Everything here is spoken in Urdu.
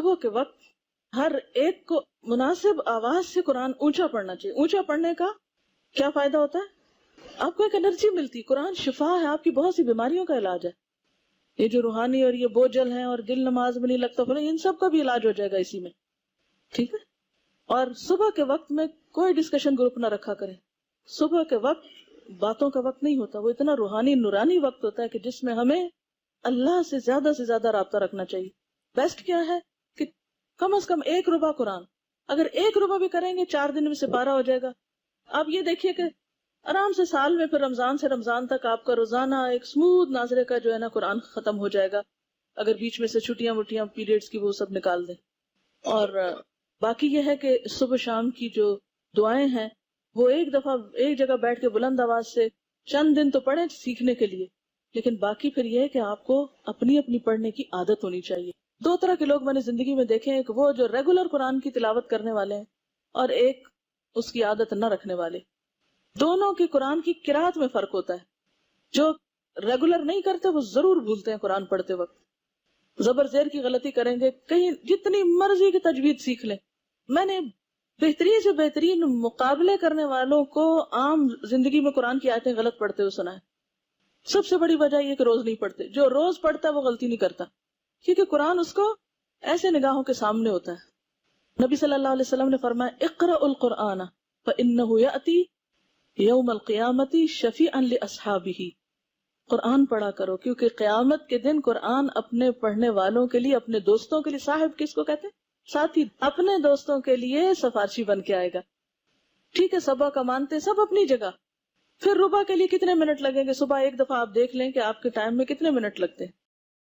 صبح کے وقت ہر ایک کو مناسب آواز سے قرآن اونچا پڑھنا چاہیے. اونچا پڑھنے کا کیا فائدہ ہوتا ہے؟ آپ کو ایک انرجی ملتی. قرآن شفا ہے، آپ کی بہت سی بیماریوں کا علاج ہے. یہ جو روحانی اور یہ بوجھل ہیں اور دل نماز میں نہیں لگتا ان سب کا بھی علاج ہو جائے گا اسی میں. ٹھیک ہے. اور صبح کے وقت میں کوئی ڈسکشن گروپ نہ رکھا کریں. صبح کے وقت باتوں کا وقت نہیں ہوتا، وہ اتنا روحانی نورانی وقت ہوتا ہے کہ جس میں ہمیں اللہ سے زیادہ رابطہ رکھنا چاہیے. بیسٹ کیا ہے کہ کم از کم 1 ربع قرآن، اگر 1 ربع بھی کریں گے 4 دن میں سے پارہ ہو جائے گا. آپ یہ دیکھیے کہ آرام سے سال میں پھر رمضان سے رمضان تک آپ کا روزانہ ایک سموتھ ناظرے کا جو ہے نا قرآن ختم ہو جائے گا، اگر بیچ میں سے چھٹیاں وٹیاں پیریڈز کی وہ سب نکال دیں. اور باقی یہ ہے کہ صبح شام کی جو دعائیں ہیں وہ ایک دفعہ ایک جگہ بیٹھ کے بلند آواز سے چند دن تو پڑھیں سیکھنے کے لیے، لیکن باقی پھر یہ ہے کہ آپ کو اپنی اپنی پڑھنے کی عادت ہونی چاہیے. 2 طرح کے لوگ میں نے زندگی میں دیکھے ہیں کہ وہ جو ریگولر قرآن کی تلاوت کرنے والے ہیں اور ایک اس کی عادت نہ رکھنے والے. دونوں کی قرآن کی قرات میں فرق ہوتا ہے. جو ریگولر نہیں کرتے وہ ضرور بھولتے ہیں قرآن پڑھتے وقت، زبر زیر کی غلطی کریں گے. کہیں جتنی مرضی کی تجوید سیکھ لیں. میں نے بہترین سے بہترین مقابلے کرنے والوں کو عام زندگی میں قرآن کی آیتیں غلط پڑھتے ہوئے سنا ہے. سب سے بڑی وجہ یہ کہ روز نہیں پڑھتے. جو روز پڑھتا ہے وہ غلطی نہیں کرتا، کیونکہ قرآن اس کو ایسے نگاہوں کے سامنے ہوتا ہے. نبی صلی اللہ علیہ وسلم نے فرمایا اقرأ القرآن فإنه يأتي یوم القیامت شفیعا لأصحابہ. قرآن پڑھا کرو کیونکہ قیامت کے دن قرآن اپنے پڑھنے والوں کے لیے، اپنے دوستوں کے لیے، صاحب کس کو کہتے ہیں؟ ساتھی. اپنے دوستوں کے لیے سفارشی بن کے آئے گا. ٹھیک ہے، صبح کا مانتے سب اپنی جگہ. پھر ربع کے لیے کتنے منٹ لگیں گے؟ صبح ایک دفعہ آپ دیکھ لیں کہ آپ کے ٹائم میں کتنے منٹ لگتے ہیں.